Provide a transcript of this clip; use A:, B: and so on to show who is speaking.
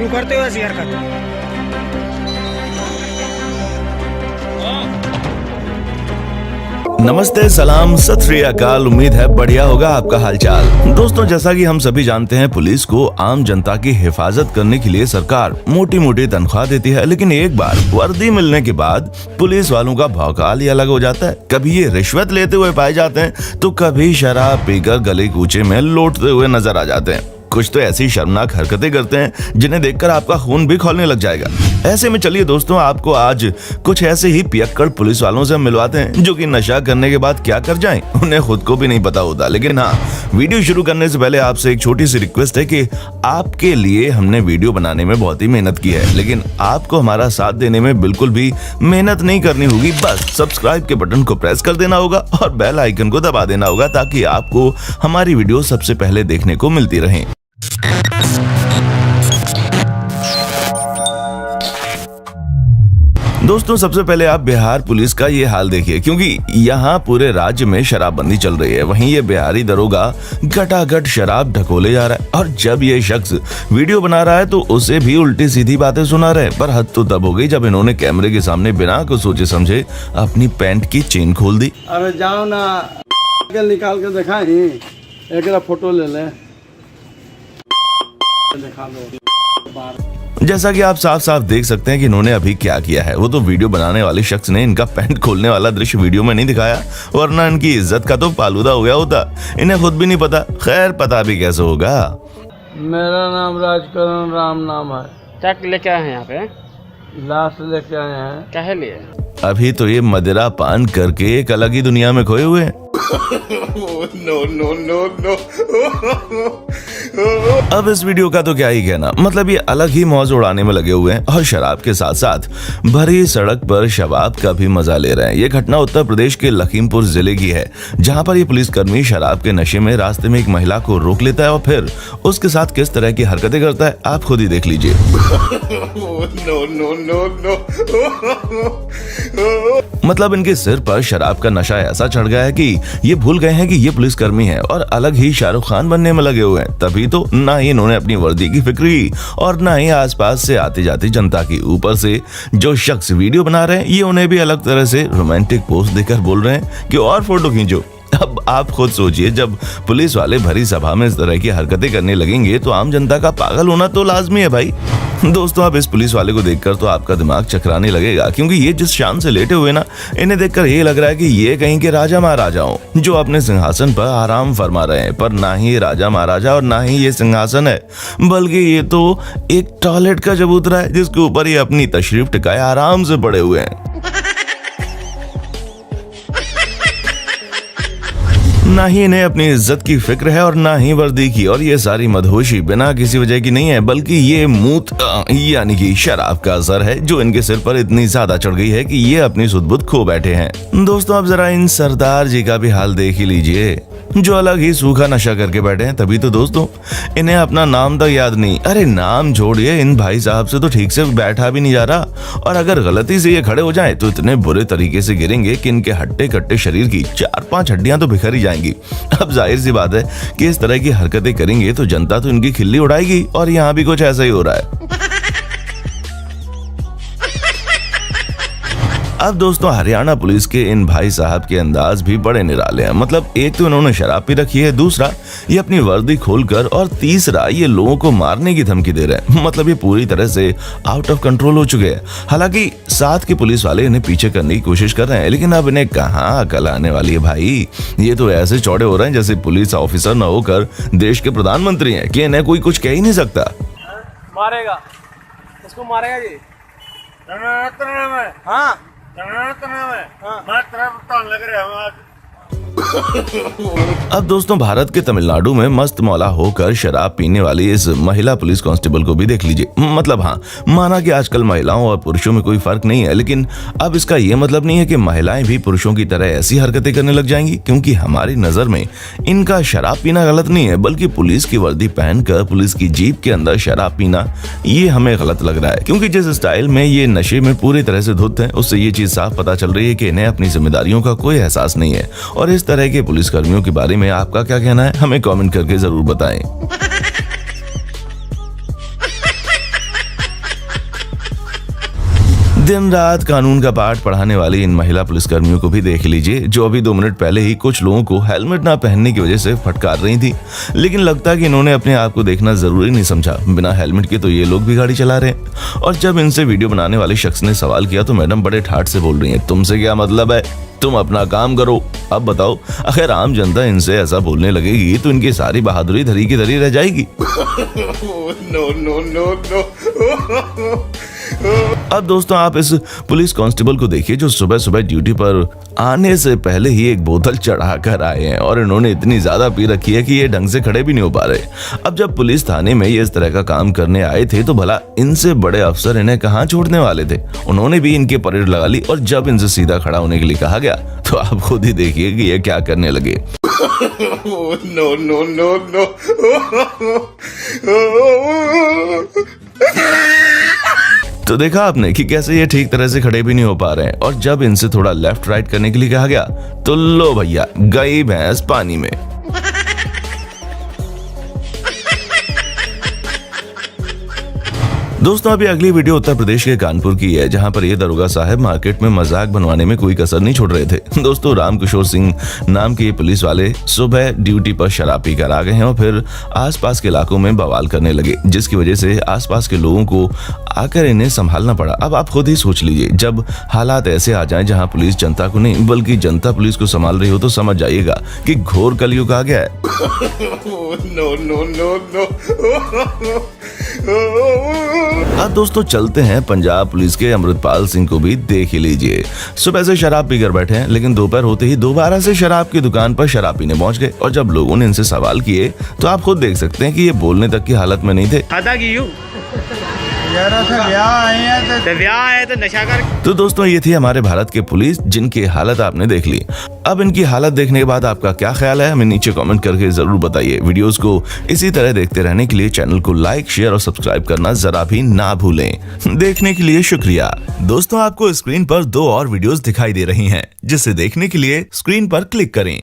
A: क्यों करते हो ऐसी हरकत?
B: नमस्ते, सलाम, सत श्री अकाल। उम्मीद है बढ़िया होगा आपका हालचाल। दोस्तों, जैसा कि हम सभी जानते हैं, पुलिस को आम जनता की हिफाजत करने के लिए सरकार मोटी मोटी तनख्वाह देती है, लेकिन एक बार वर्दी मिलने के बाद पुलिस वालों का भौकाल ही अलग हो जाता है। कभी ये रिश्वत लेते हुए पाए जाते हैं तो कभी शराब पीकर गली कूचे में लौटते हुए नजर आ जाते हैं। कुछ तो ऐसी शर्मनाक हरकतें करते हैं जिन्हें देखकर आपका खून भी खौलने लग जाएगा। ऐसे में चलिए दोस्तों, आपको आज कुछ ऐसे ही पियक्कड़ पुलिस वालों से मिलवाते हैं जो कि नशा करने के बाद क्या कर जाएं, उन्हें खुद को भी नहीं पता होता। लेकिन हाँ, वीडियो शुरू करने से पहले आपसे एक छोटी सी रिक्वेस्ट है कि आपके लिए हमने वीडियो बनाने में बहुत ही मेहनत की है, लेकिन आपको हमारा साथ देने में बिल्कुल भी मेहनत नहीं करनी होगी। बस सब्सक्राइब के बटन को प्रेस कर देना होगा और बेल आइकन को दबा देना होगा ताकि आपको हमारी वीडियो सबसे पहले देखने को मिलती रहे। दोस्तों, सबसे पहले आप बिहार पुलिस का ये हाल देखिए, क्योंकि यहाँ पूरे राज्य में शराबबंदी चल रही है। वहीं ये बिहारी दरोगा घटाघट शराब ढकोले जा रहा है और जब ये शख्स वीडियो बना रहा है तो उसे भी उल्टी सीधी बातें सुना रहे। पर हद तो तब हो गई जब इन्होंने कैमरे के सामने बिना कुछ सोचे समझे अपनी पैंट की चेन खोल दी।
C: अरे जाओ ना, निकाल के दिखाई, एक फोटो ले ले, दिखा दो।
B: जैसा कि आप साफ साफ देख सकते हैं कि इन्होंने अभी क्या किया है। वो तो वीडियो बनाने वाले शख्स ने इनका पैंट खोलने वाला दृश्य वीडियो में नहीं दिखाया, वरना इनकी इज्जत का तो पालूदा हो गया होता। इन्हें खुद भी नहीं पता, खैर पता भी कैसे होगा।
C: मेरा नाम राजकरण राम नाम है।
D: क्या लेके आए हैं यहाँ पे?
C: लाश लेके आए हैं।
D: क्या लिए?
B: अभी तो ये मदिरा पान करके एक अलग ही दुनिया में खोए हुए हैं। नो। अब इस वीडियो का तो क्या ही कहना, मतलब ये अलग ही मौज उड़ाने में लगे हुए हैं और शराब के साथ साथ भरी सड़क पर शबाब का भी मजा ले रहे हैं। ये घटना उत्तर प्रदेश के लखीमपुर जिले की है, जहां पर ये पुलिसकर्मी शराब के नशे में रास्ते में एक महिला को रोक लेता है और फिर उसके साथ किस तरह की हरकतें करता है आप खुद ही देख लीजिए। मतलब इनके सिर पर शराब का नशा ऐसा चढ़ गया है कि ये भूल गए हैं कि ये पुलिसकर्मी है और अलग ही शाहरुख खान बनने में लगे हुए हैं। तभी तो ना ही इन्होंने अपनी वर्दी की फिक्र की और ना ही आसपास से आती जाती जनता की। ऊपर से जो शख्स वीडियो बना रहे हैं ये उन्हें भी अलग तरह से रोमांटिक पोस्ट देकर बोल रहे हैं कि और फोटो खींचो। अब आप खुद सोचिए, जब पुलिस वाले भरी सभा में इस तरह की हरकतें करने लगेंगे तो आम जनता का पागल होना तो लाजमी है भाई। दोस्तों, अब इस पुलिस वाले को देखकर तो आपका दिमाग चकराने लगेगा, क्योंकि ये जिस शान से लेटे हुए ना, इन्हें देखकर ये लग रहा है कि ये कहीं के राजा महाराजा हों जो अपने सिंहासन पर आराम फरमा रहे हैं। पर ना ही राजा महाराजा और ना ही ये सिंहासन है, बल्कि ये तो एक टॉयलेट का चबूतरा है जिसके ऊपर ये अपनी तशरीफ टिकाए आराम से पड़े हुए हैं। ना ही इन्हें अपनी इज्जत की फिक्र है और ना ही वर्दी की, और ये सारी मदहोशी बिना किसी वजह की नहीं है, बल्कि ये मूत यानी कि शराब का असर है जो इनके सिर पर इतनी ज्यादा चढ़ गई है कि ये अपनी सुध-बुध खो बैठे हैं। दोस्तों, अब जरा इन सरदार जी का भी हाल देख ही लीजिए, जो अलग ही सूखा नशा करके बैठे हैं। तभी तो दोस्तों, इन्हें अपना नाम तक याद नहीं। अरे नाम छोड़िए, इन भाई साहब से तो ठीक से बैठा भी नहीं जा रहा, और अगर गलती से ये खड़े हो जाएं तो इतने बुरे तरीके से गिरेंगे कि इनके हट्टे कट्टे शरीर की 4-5 हड्डियां तो बिखर ही जाएंगी। अब जाहिर सी बात है कि इस तरह की हरकतें करेंगे तो जनता तो इनकी खिल्ली उड़ाएगी, और यहाँ भी कुछ ऐसा ही हो रहा है। अब दोस्तों, हरियाणा पुलिस के इन भाई साहब के अंदाज भी बड़े निराले हैं। मतलब एक तो इन्होंने शराब पी रखी है, दूसरा ये अपनी वर्दी खोलकर, और तीसरा ये लोगों को मारने की धमकी दे रहे हैं। मतलब ये पूरी तरह से आउट ऑफ कंट्रोल हो चुके हैं। हालांकि साथ के पुलिस वाले इन्हें पीछे करने की कोशिश कर रहे हैं, लेकिन अब इन्हें कहाँ अकल आने वाली है भाई। ये तो ऐसे चौड़े हो रहे हैं जैसे पुलिस ऑफिसर न होकर देश के प्रधानमंत्री हैं कि इन्हें कोई कुछ कह ही नहीं सकता।
D: मारेगा, उसको मारेगा जी। हाँ लग रहा है।
B: अब दोस्तों, भारत के तमिलनाडु में मस्त मौला होकर शराब पीने वाली इस महिला पुलिस कांस्टेबल को भी देख लीजिए। मतलब हाँ, माना कि आजकल महिलाओं और पुरुषों में कोई फर्क नहीं है, लेकिन अब इसका ये मतलब नहीं है कि महिलाएं भी पुरुषों की तरह ऐसी हरकतें करने लग जाएंगी, क्योंकि हमारी नजर में इनका शराब पीना गलत नहीं है, बल्कि पुलिस की वर्दी पहनकर पुलिस की जीप के अंदर शराब पीना ये हमें गलत लग रहा है। क्योंकि जिस स्टाइल में ये नशे में पूरी तरह से धुत है, उससे ये चीज साफ पता चल रही है कि इन्हें अपनी जिम्मेदारियों का कोई एहसास नहीं है। और इस तरह के पुलिसकर्मियों के बारे में आपका क्या कहना है, हमें कमेंट करके जरूर बताएं। दिन रात कानून का पाठ पढ़ाने वाली इन महिला पुलिसकर्मियों को भी देख लीजिए, जो अभी 2 मिनट पहले ही कुछ लोगों को हेलमेट ना पहनने की वजह से फटकार रही थी। लेकिन लगता कि इन्होंने अपने आप को देखना जरूरी नहीं समझा। बिना हेलमेट के तो ये लोग भी गाड़ी चला रहे हैं। और जब इनसे वीडियो बनाने वाले शख्स ने सवाल किया तो मैडम बड़े ठाठ से बोल रही हैं, तुमसे क्या मतलब है, तुम अपना काम करो। अब बताओ, अगर आम जनता इनसे ऐसा बोलने लगेगी तो इनकी सारी बहादुरी धरी की धरी रह जाएगी। अब दोस्तों आप इस पुलिस कांस्टेबल को देखिए जो सुबह सुबह ड्यूटी पर आने से पहले ही एक बोतल चढ़ा कर आए हैं और इन्होंने इतनी ज्यादा पी रखी है कि ये ढंग से खड़े भी नहीं हो पा रहे। अब जब पुलिस थाने में ये इस तरह का काम करने आए थे तो भला इनसे बड़े अफसर इन्हें कहाँ छोड़ने वाले थे। उन्होंने भी इनके परेड लगा ली और जब इनसे सीधा खड़ा होने के लिए कहा गया तो आप खुद ही देखिए कि ये क्या करने लगे। तो देखा आपने कि कैसे ये ठीक तरह से खड़े भी नहीं हो पा रहे हैं। और जब इनसे थोड़ा लेफ्ट राइट करने के लिए कहा गया तो लो भैया, गई भैंस पानी में। दोस्तों अभी अगली वीडियो उत्तर प्रदेश के कानपुर की है, जहां पर ये दरोगा साहब मार्केट में मजाक बनवाने में कोई कसर नहीं छोड़ रहे थे। दोस्तों रामकिशोर सिंह नाम के ये पुलिस वाले सुबह ड्यूटी पर शराब पी कर आ गए हैं और फिर आसपास के इलाकों में बवाल करने लगे, जिसकी वजह से आसपास के लोगों को आकर इन्हें संभालना पड़ा। अब आप खुद ही सोच लीजिए, जब हालात ऐसे आ जाएं जहां पुलिस जनता को नहीं बल्कि जनता पुलिस को संभाल रही हो तो समझ जाइएगा कि घोर कलयुग आ गया है। अब दोस्तों चलते हैं पंजाब पुलिस के अमृतपाल सिंह को भी देख ही लीजिए। सुबह से शराब पीकर बैठे हैं, लेकिन दोपहर होते ही दोबारा से शराब की दुकान पर शराब पीने पहुंच गए। और जब लोगों ने इनसे सवाल किए तो आप खुद देख सकते हैं कि ये बोलने तक की हालत में नहीं थे। तो दोस्तों ये थी हमारे भारत के पुलिस, जिनकी हालत आपने देख ली। अब इनकी हालत देखने के बाद आपका क्या ख्याल है, हमें नीचे कमेंट करके जरूर बताइए। वीडियोस को इसी तरह देखते रहने के लिए चैनल को लाइक, शेयर और सब्सक्राइब करना जरा भी ना भूलें। देखने के लिए शुक्रिया। दोस्तों आपको स्क्रीन पर 2 और वीडियोस दिखाई दे रही हैं, जिसे देखने के लिए स्क्रीन पर क्लिक करें।